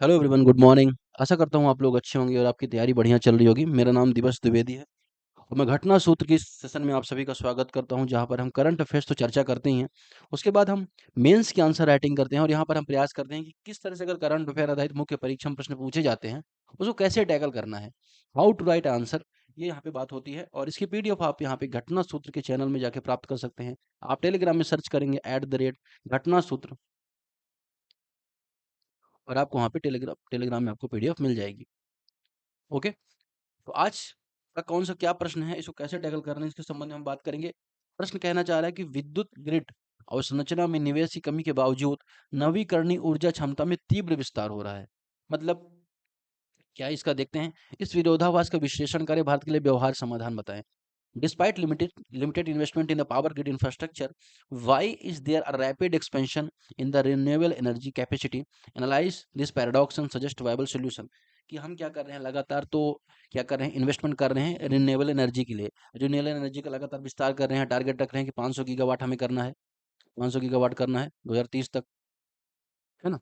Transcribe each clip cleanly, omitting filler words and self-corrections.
Hello everyone, good morning. आशा करता हूँ आप लोग अच्छे होंगे और आपकी तैयारी बढ़िया चल रही होगी। मेरा नाम दिवस द्विवेदी है और मैं घटना सूत्र की सेशन में आप सभी का स्वागत करता हूँ, जहाँ पर हम करंट अफेयर्स तो चर्चा करते ही हैं। उसके बाद हम मेंस की आंसर राइटिंग करते हैं और यहाँ पर हम प्रयास करते हैं कि किस तरह से अगर करंट अफेयर आधारित मुख्य परीक्षा में प्रश्न पूछे जाते हैं, उसको कैसे टैकल करना है, हाउ टू राइट आंसर, ये यहाँ पे बात होती है। और इसकी पीडीएफ आप यहाँ पे घटना सूत्र के चैनल में जाके प्राप्त कर सकते हैं। आप टेलीग्राम में सर्च करेंगे @घटना सूत्र और आपको वहाँ पे टेलीग्राम में आपको पीडीएफ मिल जाएगी। ओके। तो आज का कौन सा क्या प्रश्न है, इसको कैसे टैकल करना है, इसके संबंध में हम बात करेंगे। प्रश्न कहना चाह रहा है कि विद्युत ग्रिड अवसंरचना में निवेश की कमी के बावजूद नवीकरणीय ऊर्जा क्षमता में तीव्र विस्तार हो रहा है। मतलब क्या है इसका, देखते हैं। इस विरोधाभास का विश्लेषण करें, भारत के लिए व्यवहार समाधान बताएं। Despite limited investment in the power grid infrastructure, why is there a rapid expansion in the renewable energy capacity? Analyze this paradox and suggest viable solution. कि हम क्या कर रहे हैं, लगातार तो क्या कर रहे हैं, इन्वेस्टमेंट कर रहे हैं रिन्यूएबल एनर्जी के लिए। रिन्यूएबल एनर्जी का लगातार विस्तार कर रहे हैं, टारगेट रख रहे हैं कि 500 गीगावाट हमें करना है, 500 गीगावाट करना है 2030 तक, है ना।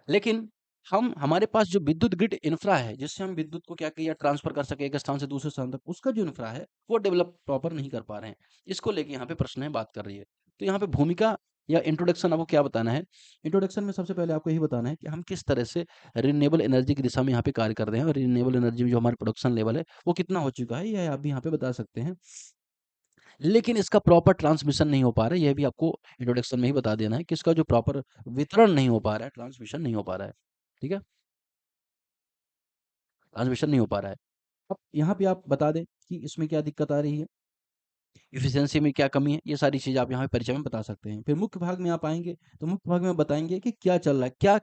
लेकिन हम हमारे पास जो विद्युत ग्रिड इंफ्रा है, जिससे हम विद्युत को क्या किया ट्रांसफर कर सके एक स्थान से दूसरे स्थान तक, उसका जो इंफ्रा है वो डेवलप प्रॉपर नहीं कर पा रहे हैं। इसको लेके यहाँ पे प्रश्न है, बात कर रही है। तो यहाँ पे भूमिका या इंट्रोडक्शन आपको क्या बताना है। इंट्रोडक्शन में सबसे पहले आपको यही बताना है कि हम किस तरह से रिन्यूएबल एनर्जी की दिशा में यहाँ पे कार्य कर रहे हैं और रिन्यूएबल एनर्जी में जो हमारा प्रोडक्शन लेवल है वो कितना हो चुका है, यह आप भी यहाँ पे बता सकते हैं। लेकिन इसका प्रॉपर ट्रांसमिशन नहीं हो पा रहा है, यह भी आपको इंट्रोडक्शन में ही बता देना है कि इसका जो प्रॉपर वितरण नहीं हो पा रहा है, ट्रांसमिशन नहीं हो पा रहा है। ठीक है, ट्रांसमिशन नहीं हो पा रहा है। अब यहाँ पे आप बता दें कि इसमें क्या दिक्कत आ रही है, एफिशिएंसी में क्या कमी है, ये सारी चीज़ आप यहाँ पे परिचय में बता सकते हैं। फिर मुख्य भाग में आप आएँगे, तो मुख्य भाग में बताएँगे कि क्या चल रहा है, क्या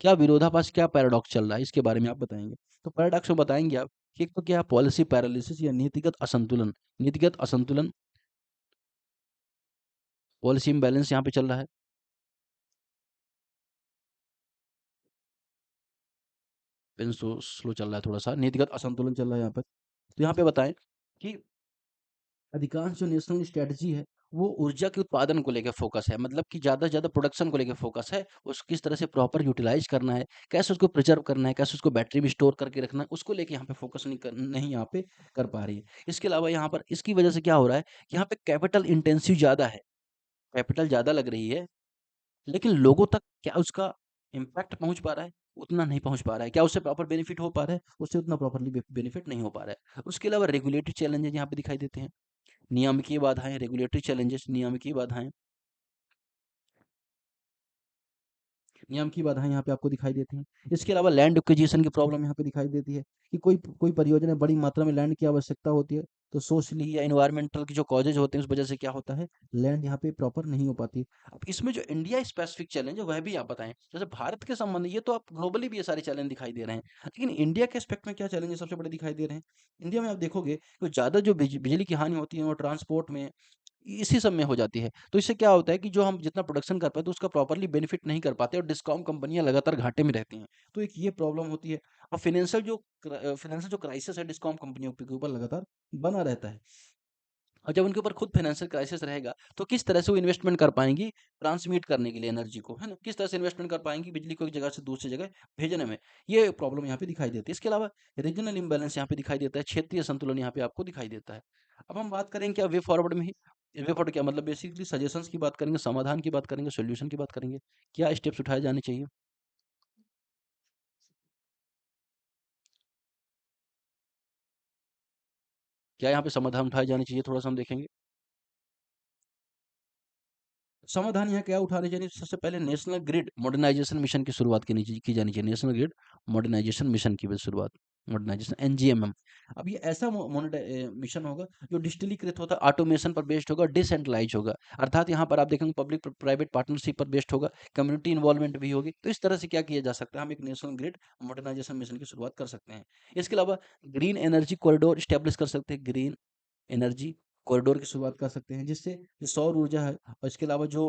क्या विरोधाभास, क्या पैराडॉक्स चल रहा है, इसके बारे में आप बताएँगे। तो पैराडॉक्स में बताएँगे आप कि एक तो क्या पॉलिसी पैरालिसिस या नीतिगत असंतुलन, पॉलिसी इम्बैलेंस यहाँ पे चल रहा है। पेन स्लो चल रहा है थोड़ा-सा, नीतिगत असंतुलन चल रहा है यहाँ पर। तो यहाँ पे बताएँ कि अधिकांश जो नेशनल स्ट्रैटेजी है, वो ऊर्जा के उत्पादन को लेके फ़ोकस है। मतलब कि ज़्यादा से ज़्यादा प्रोडक्शन को लेके फ़ोकस है। उसको किस तरह से प्रॉपर यूटिलाइज़ करना है, कैसे उसको प्रिज़र्व करना है, कैसे उसको बैटरी में स्टोर करके रखना है, उसको लेके यहाँ पे फ़ोकस नहीं यहाँ पे कर पा रही है। इसके अलावा यहाँ पर इसकी वजह से क्या हो रहा है, कि यहाँ पे कैपिटल इंटेंसिव ज़्यादा है, कैपिटल ज़्यादा लग रही है, लेकिन लोगों तक क्या उसका इम्पैक्ट पहुँच पा रहा है? उतना नहीं पहुँच पा रहा है। क्या उससे प्रॉपर बेनिफिट हो पा रहा है? उससे उतना प्रॉपर्ली बेनिफिट नहीं हो पा रहा है। उसके अलावा रेगुलेटरी चैलेंजेज़ यहाँ पे दिखाई देते हैं। नियामकीय बाधाएँ, रेगुलेटरी चैलेंजेस, नियामकीय बाधाएँ, नियम की बाधाएँ यहाँ पे आपको दिखाई देती हैं। इसके अलावा लैंड एक्विजिशन की प्रॉब्लम यहाँ पे दिखाई देती है कि कोई परियोजना बड़ी मात्रा में लैंड की आवश्यकता होती है, तो सोशली या एनवायरमेंटल की जो कॉजेज़ होते हैं, उस वजह से क्या होता है, लैंड यहाँ पे प्रॉपर नहीं हो पाती। अब इसमें जो इंडिया स्पेसिफिक चैलेंज है, वह भी आप बताएँ। जैसे भारत के संबंध, ये तो आप ग्लोबली भी ये सारे चैलेंज दिखाई दे रहे हैं, लेकिन इंडिया के एस्पेक्ट में क्या चैलेंजेस सबसे बड़े दिखाई दे रहे हैं? इंडिया में आप देखोगे, तो ज़्यादा जो बिजली की हानि होती है, वो ट्रांसपोर्ट में, इसी सब में हो जाती है। तो इससे क्या होता है कि जो हम जितना प्रोडक्शन कर पाते हैं, उसका प्रॉपर्ली बेनिफिट नहीं कर पाते और डिस्कॉम कंपनियाँ लगातार घाटे में रहती हैं। तो एक ये प्रॉब्लम होती है और फाइनेंशियल जो क्राइसिस है डिस्कॉम कंपनियों के ऊपर लगातार बना रहता है। और जब उनके ऊपर खुद फाइनेंशियल क्राइसिस रहेगा, तो किस तरह से वो इन्वेस्टमेंट कर पाएँगी ट्रांसमिट करने के लिए एनर्जी को, है ना? किस तरह से इन्वेस्टमेंट कर पाएँगी बिजली को एक जगह से दूसरी जगह भेजने में। ये प्रॉब्लम यहाँ पे दिखाई देती है। इसके अलावा रीजनल इम्बैलेंस यहाँ पे दिखाई देता है, क्षेत्रीय संतुलन यहाँ पे आपको दिखाई देता है। अब हम बात करेंगे क्या वे फॉरवर्ड में ही, वे फॉरवर्ड क्या मतलब, बेसिकली सजेशंस की बात करेंगे, समाधान की बात करेंगे, सॉल्यूशन की बात करेंगे। क्या स्टेप्स उठाए जाने चाहिए? क्या यहाँ पे समाधान उठाए जाने चाहिए, थोड़ा-सा हम देखेंगे। समाधान यहाँ क्या उठाने चाहिए? सबसे पहले नेशनल ग्रिड मॉडर्नाइजेशन मिशन की शुरुआत की जानी चाहिए। नेशनल ग्रिड मॉडर्नाइजेशन मिशन की बस शुरुआत, मॉडर्नाइजेशन एनजीएमएम। अब ये ऐसा मिशन होगा जो डिजिटलीकृत होगा, ऑटोमेशन पर बेस्ड होगा, डिसेंट्रलाइज होगा। अर्थात यहाँ पर आप देखेंगे पब्लिक प्राइवेट पार्टनरशिप पर बेस्ड होगा, कम्युनिटी इन्वॉल्वमेंट भी होगी। तो इस तरह से क्या किया जा सकता है, हम एक नेशनल ग्रिड मॉडर्नाइजेशन मिशन की शुरुआत कर सकते हैं। इसके अलावा ग्रीन एनर्जी कॉरिडोर स्टैब्लिश कर सकते हैं, ग्रीन एनर्जी कॉरिडोर की शुरुआत कर सकते हैं, जिससे जो सौर ऊर्जा है और इसके अलावा जो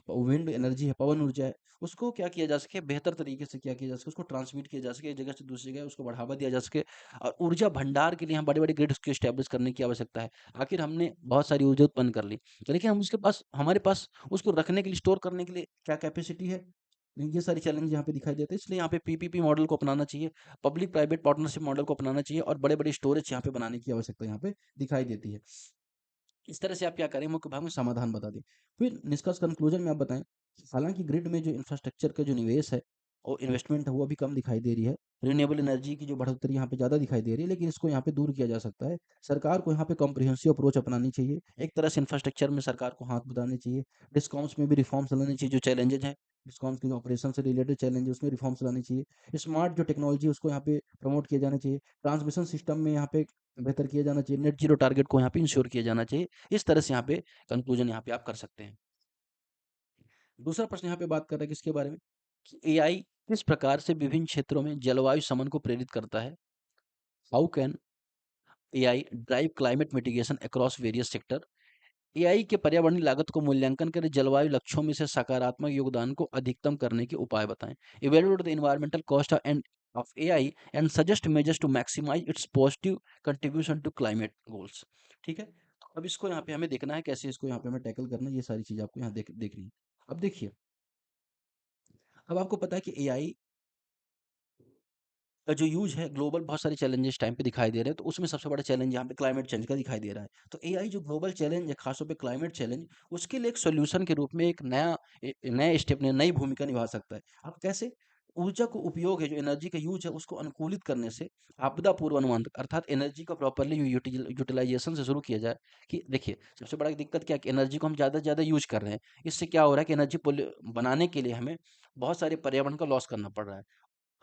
विंड एनर्जी है, पवन ऊर्जा है, उसको क्या किया जा सके, बेहतर तरीके से क्या किया जा सके, उसको ट्रांसमिट किया जा सके, एक जगह से दूसरी जगह उसको बढ़ावा दिया जा सके। और ऊर्जा भंडार के लिए हम बड़े-बड़े ग्रिड्स को एस्टैब्लिश करने की आवश्यकता है। आखिर हमने बहुत सारी ऊर्जा उत्पन्न कर ली, लेकिन हम उसके पास हमारे पास उसको रखने के लिए, स्टोर करने के लिए क्या कैपेसिटी है? ये सारी चैलेंज यहाँ पे दिखाई देते हैं, इसलिए यहाँ पे पीपीपी मॉडल को अपनाना चाहिए, पब्लिक प्राइवेट पार्टनरशिप मॉडल को अपनाना चाहिए और बड़े-बड़े स्टोरेज यहाँ पे बनाने की आवश्यकता यहाँ पे दिखाई देती है। इस तरह से आप क्या करें, मुख्य भाग में समाधान बता दें। फिर निष्कर्ष कंक्लूजन में आप बताएँ, हालाँकि ग्रिड में जो इंफ्रास्ट्रक्चर का जो निवेश है और इन्वेस्टमेंट है वो अभी कम दिखाई दे रही है। रिन्यूएबल एनर्जी की जो बढ़ोतरी यहाँ पे ज़्यादा दिखाई दे रही है, लेकिन इसको यहाँ पे दूर किया जा सकता है। सरकार को यहाँ पे कॉम्प्रिहेंसिव अप्रोच अपनानी चाहिए। एक तरह से इंफ्रास्ट्रक्चर में सरकार को हाथ बटाने चाहिए। डिस्कॉम्स में भी रिफॉर्म्स लाने चाहिए, जो चैलेंजेज़ हैं, डिस्कॉम्स के जो ऑपरेशन से रिलेटेड चैलेंज है उसमें रिफॉर्म्स लाने चाहिए। स्मार्ट जो टेक्नोलॉजी है उसको यहाँ पे प्रमोट किया जाना चाहिए। ट्रांसमिशन सिस्टम में यहाँ पे बेहतर किया जाना चाहिए। नेट ज़ीरो टारगेट को यहाँ पे इंश्योर किया जाना चाहिए। इस तरह से यहाँ पे कंक्लूजन यहाँ पे आप कर सकते हैं। दूसरा प्रश्न यहाँ पे बात कर रहे हैं किसके बारे में, कि एआई किस प्रकार से विभिन्न क्षेत्रों में जलवायु शमन को प्रेरित करता है? How can AI drive climate mitigation across various sector? AI के पर्यावरणीय लागत को मूल्यांकन कर जलवायु लक्ष्यों में से सकारात्मक योगदान को अधिकतम करने के उपाय बताएं। Evaluate the environmental cost and of AI and suggest measures to maximise its positive contribution to climate goals. ठीक है, तो अब इसको यहाँ पे हमें देखना है कैसे इसको यहाँ पे हमें टैकल करना है, ये सारी चीज़ आपको यहाँ देखनी है। अब देखिए, अब आपको पता है कि एआई का जो यूज़ है ग्लोबल बहुत सारे चैलेंजेस टाइम पे दिखाई दे रहे हैं, तो उसमें सबसे बड़ा चैलेंज यहाँ पे क्लाइमेट चेंज का दिखाई दे रहा है। तो एआई जो ग्लोबल चैलेंज है, खासतौर पे क्लाइमेट चैलेंज, उसके लिए एक सॉल्यूशन के रूप में एक नए स्टेप ने नई भूमिका निभा सकता है। अब कैसे? ऊर्जा को उपयोग है, जो एनर्जी का यूज़ है उसको अनुकूलित करने से आपदा पूर्वानुमान तक, अर्थात एनर्जी का प्रॉपर्ली यूटिलाइजेशन से शुरू किया जाए। कि देखिए, सबसे बड़ा दिक्कत क्या है कि एनर्जी को हम ज़्यादा से ज़्यादा यूज़ कर रहे हैं। इससे क्या हो रहा है कि एनर्जी बनाने के लिए हमें बहुत सारे पर्यावरण का लॉस करना पड़ रहा है।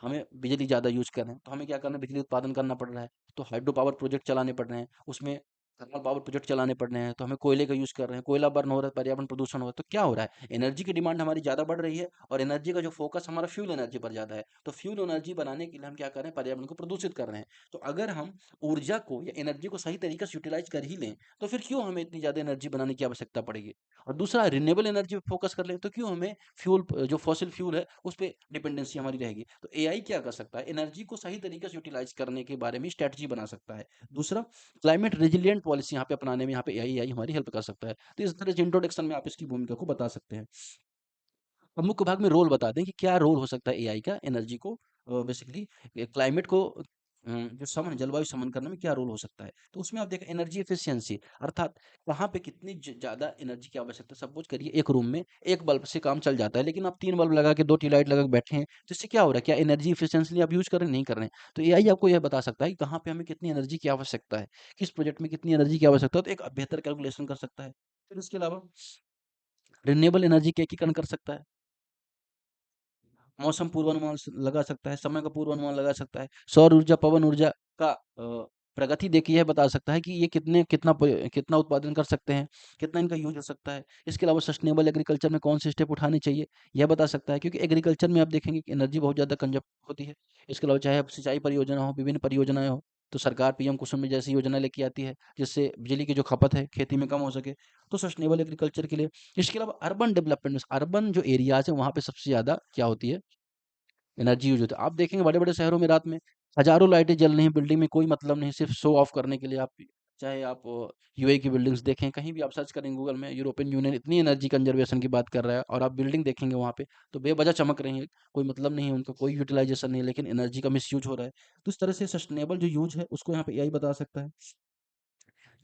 हमें बिजली ज़्यादा यूज़ कर रहे हैं, तो हमें क्या करना है, बिजली उत्पादन करना पड़ रहा है। तो हाइड्रो पावर प्रोजेक्ट चलाने पड़ रहे हैं, उसमें थर्मल पावर प्रोजेक्ट चलाने पड़ रहे हैं, तो हमें कोयले का यूज़ कर रहे हैं, कोयला बर्न हो रहा है, पर्यावरण प्रदूषण हो रहा है। तो क्या हो रहा है, एनर्जी की डिमांड हमारी ज़्यादा बढ़ रही है और एनर्जी का जो फोकस हमारा फ्यूल एनर्जी पर ज़्यादा है। तो फ्यूल एनर्जी बनाने के लिए हम क्या कर रहे हैं, पर्यावरण को प्रदूषित कर रहे हैं। तो अगर हम ऊर्जा को या एनर्जी को सही तरीके से यूटिलाइज कर ही लें, तो फिर क्यों हमें इतनी ज़्यादा एनर्जी बनाने की आवश्यकता पड़ेगी। और दूसरा, रिन्यूएबल एनर्जी पे फोकस कर लें, तो क्यों हमें जो फॉसिल फ्यूल है उस पे डिपेंडेंसी हमारी रहेगी। तो एआई क्या कर सकता है, एनर्जी को सही तरीके से यूटिलाइज करने के बारे में स्ट्रेटजी बना सकता है। दूसरा, क्लाइमेट रेजिलिएंट पॉलिसी यहाँ पे अपनाने में यहाँ पे एआई हमारी हेल्प कर सकता है। तो इस तरह से इंट्रोडक्शन में आप इसकी भूमिका को बता सकते हैं। अब मुख्य भाग में रोल बता दें कि क्या रोल हो सकता है एआई का एनर्जी को बेसिकली क्लाइमेट को जो समन जलवायु समन करने में क्या रोल हो सकता है। तो उसमें आप देखें, एनर्जी एफिशिएंसी, अर्थात कहाँ पे कितनी ज़्यादा एनर्जी की आवश्यकता है। सपोज करिए एक रूम में एक बल्ब से काम चल जाता है, लेकिन आप 3 बल्ब लगा के 2 ट्यूबलाइट लगा के बैठे हैं, तो इससे क्या हो रहा है, क्या एनर्जी एफिशिएंटली आप यूज़ कर रहे हैं, नहीं कर रहे हैं। तो एआई आपको यह बता सकता है कि कहाँ पे हमें कितनी एनर्जी की आवश्यकता है, किस प्रोजेक्ट में कितनी एनर्जी की आवश्यकता है, तो एक बेहतर कैलकुलेशन कर सकता है। फिर उसके अलावा रिन्यूएबल एनर्जी का एकीकरण कर सकता है, मौसम पूर्वानुमान लगा सकता है, समय का पूर्वानुमान लगा सकता है, सौर ऊर्जा, पवन ऊर्जा का प्रगति देखिए यह बता सकता है कि ये कितना उत्पादन कर सकते हैं, कितना इनका यूज हो सकता है। इसके अलावा सस्टेनेबल एग्रीकल्चर में कौन से स्टेप उठाने चाहिए, यह बता सकता है, क्योंकि एग्रीकल्चर में आप देखेंगे कि एनर्जी बहुत ज़्यादा कंजप्ट होती है। इसके अलावा चाहे अब सिंचाई परियोजना हो, विभिन्न परियोजनाएं हो, तो सरकार पीएम कुसुम जैसी योजना लेके आती है, जिससे बिजली की जो खपत है खेती में कम हो सके। तो सस्टेनेबल एग्रीकल्चर के लिए, इसके अलावा अर्बन डेवलपमेंट में, अर्बन जो एरियाज है वहाँ पे सबसे ज़्यादा क्या होती है, एनर्जी यूज़ होता है। आप देखेंगे बड़े-बड़े शहरों में रात में हज़ारों लाइटें जल रही हैं, बिल्डिंग में कोई मतलब नहीं, सिर्फ़ शो ऑफ करने के लिए। आप चाहे आप यूएई की बिल्डिंग्स देखें, कहीं भी आप सर्च करेंगे गूगल में, यूरोपियन यूनियन इतनी एनर्जी कंज़र्वेशन की बात कर रहा है और आप बिल्डिंग देखेंगे वहाँ पे, तो बेवजह चमक रही हैं, कोई मतलब नहीं है उनका, कोई यूटिलाइज़ेशन नहीं है, लेकिन एनर्जी का मिसयूज़ हो रहा है। तो इस तरह से सस्टेनेबल जो यूज़ है, उसको यहाँ पे एआई बता सकता है।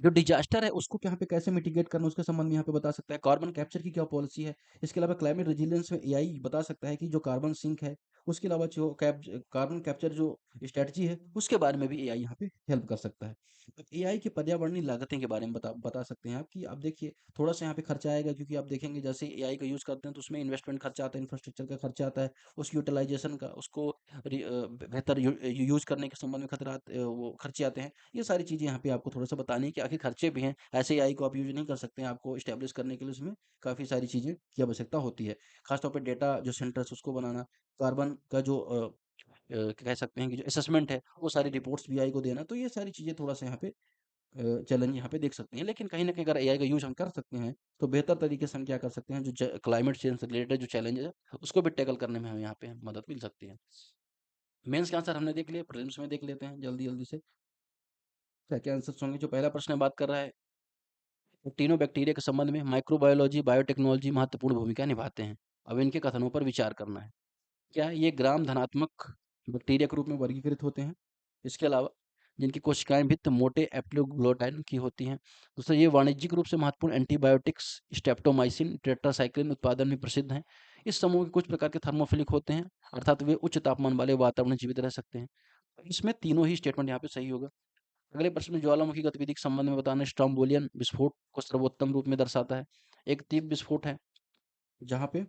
जो डिजास्टर है उसको यहाँ पे कैसे मिटिगेट करना उसके संबंध में यहाँ पे बता सकता है। कार्बन कैप्चर की क्या पॉलिसी है। इसके अलावा क्लाइमेट रेजिलियंस में एआई बता सकता है कि जो कार्बन सिंक है, उसके अलावा जो कार्बन कैप्चर जो स्ट्रेटजी है उसके बारे में भी एआई यहाँ पे हेल्प कर सकता है। अब एआई की पर्यावरणीय लागतें के बारे में बता सकते हैं आप, कि आप देखिए थोड़ा सा यहाँ पे खर्चा आएगा, क्योंकि आप देखेंगे जैसे एआई का यूज़ करते हैं तो उसमें इन्वेस्टमेंट खर्चा आता है, इंफ्रास्ट्रक्चर का खर्चा आता है, उसकी यूटिलाइजेशन का, उसको बेहतर यूज़ करने के संबंध में वो खर्चे आते हैं। ये सारी चीज़ें यहाँ पे आपको थोड़ा-सा बतानी है कि आखिर खर्चे भी हैं, ऐसे एआई को आप यूज़ नहीं कर सकते हैं, आपको एस्टेब्लिश करने के लिए उसमें काफ़ी सारी चीज़ें की आवश्यकता होती है। ख़ास तौर पे डेटा जो सेंटर्स उसको बनाना, कार्बन का जो कह सकते हैं कि जो असेसमेंट है, वो सारी रिपोर्ट्स भी एआई को देना, तो ये सारी चीज़ें थोड़ा-सा यहाँ पे चैलेंज यहाँ पे देख सकते हैं। लेकिन कहीं न कहीं अगर एआई का यूज़ हम कर सकते हैं, तो बेहतर तरीके से हम क्या कर सकते हैं, जो क्लाइमेट चेंज से रिलेटेड जो चैलेंज है, उसको भी टैकल करने में हमें यहाँ पे मदद मिल सकती है। मेंस के आंसर हमने देख लिए, प्रीलिम्स में देख लेते हैं जल्दी-जल्दी से। क्या-क्या आंसर्स होंगे। जो पहला प्रश्न बात कर रहा है, तीनों बैक्टीरिया के संबंध में माइक्रोबायोलॉजी, बायोटेक्नोलॉजी महत्वपूर्ण भूमिका निभाते हैं। अब इनके कथनों पर विचार करना है। क्या ये ग्राम धनात्मक बैक्टीरिया के रूप में वर्गीकृत होते हैं? इसके अलावा जिनकी कोशिकाएं भित्त मोटे एप्लिग्लोटाइन की होती हैं। दूसरा, ये वाणिज्यिक रूप से महत्वपूर्ण एंटीबायोटिक्स स्ट्रेप्टोमाइसिन टेट्रासाइक्लिन उत्पादन में प्रसिद्ध हैं। इस समूह के कुछ प्रकार के थर्मोफिलिक होते हैं, अर्थात वे उच्च तापमान वाले वातावरण में जीवित रह सकते हैं। इसमें तीनों ही स्टेटमेंट यहाँ पे सही होगा। अगले प्रश्न में ज्वालामुखी गतिविधि के संबंध में बताना, स्ट्रोम्बोलियन विस्फोट को सर्वोत्तम रूप में दर्शाता है। एक तीव्र विस्फोट है जहाँ पे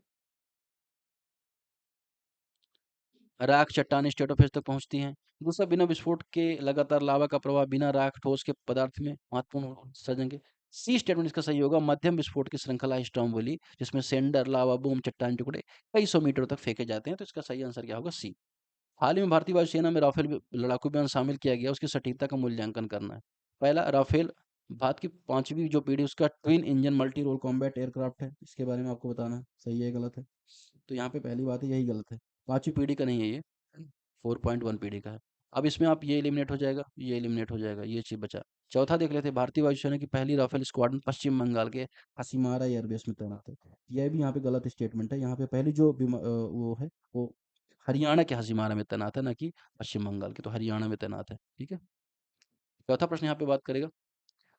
राख चट्टानें स्ट्रेटोफेज तक पहुंचती हैं। दूसरा, बिना विस्फोट के लगातार लावा का प्रवाह बिना राख ठोस के पदार्थ में महत्वपूर्ण सजेंगे। सी स्टेटमेंट इसका सही होगा। मध्यम विस्फोट की श्रृंखला है स्ट्रोम्बोली, जिसमें सेंडर लावा बूम चट्टान टुकड़े कई सौ मीटर तक फेंके जाते हैं। तो इसका सही आंसर क्या होगा? सी। हाल ही में भारतीय वायुसेना में राफेल लड़ाकू विमान शामिल किया गया, उसकी सटीकता का मूल्यांकन करना है। पहला, राफेल भारत की पांचवी जो पीढ़ी उसका twin engine multi role combat aircraft है। इसके बारे में आपको बताना है सही है गलत है। तो यहाँ पे पहली बात है यही गलत है, पांचवी पीढ़ी का नहीं है ये, 4.1 पीढ़ी का है। अब इसमें आप ये एलिमिनेट हो जाएगा, ये एलिमिनेट हो जाएगा, ये चीज बचा। चौथा देख लेते हैं, भारतीय वायुसेना की पहली राफेल स्क्वाड्रन पश्चिम बंगाल के हसीमारा एयरबेस में तैनात है। यह भी यहाँ पे गलत स्टेटमेंट है। यहाँ पे पहली जो वो है वो हरियाणा के हसीमारा में तैनात है, ना कि पश्चिम बंगाल के। तो हरियाणा में तैनात है, ठीक है। चौथा प्रश्न यहाँ पे बात करेगा,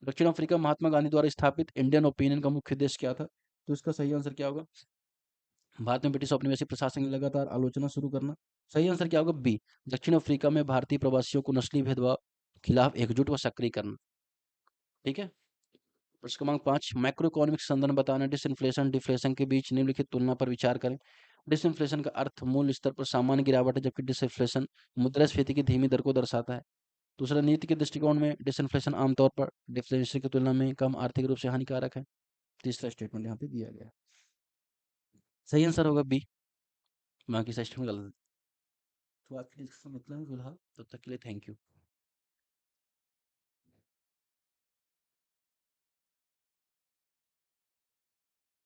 दक्षिण अफ्रीका में महात्मा गांधी द्वारा स्थापित इंडियन ओपिनियन का मुख्य उद्देश्य क्या था? तो इसका सही आंसर क्या होगा? भारत में ब्रिटिश औपनिवेशिक प्रशासन की लगातार आलोचना शुरू करना। सही आंसर क्या होगा? बी। दक्षिण अफ्रीका में भारतीय प्रवासियों को नस्लीय भेदभाव के खिलाफ एकजुट व सक्रिय करना, ठीक है। प्रश्न क्रमांक 5, मैक्रो इकोनॉमिक संदर्भ बताना, डिसइंफ्लेशन डिफ्लेशन के बीच निम्नलिखित तुलना पर विचार करें। डिसइंफ्लेशन का अर्थ मूल्य स्तर पर सामान्य गिरावट है, जबकि डिसइंफ्लेशन मुद्रास्फीति की धीमी दर को दर्शाता है। दूसरा, नीति के दृष्टिकोण में डिसइंफ्लेशन आमतौर पर डिफ्लेशन की तुलना में कम आर्थिक रूप से हानिकारक है। तीसरा स्टेटमेंट यहाँ पे दिया गया है। सही आंसर होगा बी, बाकी सा स्टेटमेंट गलत है। तो आज की डिस्कशन में इतना ही फिलहाल, तब तक के लिए थैंक यू।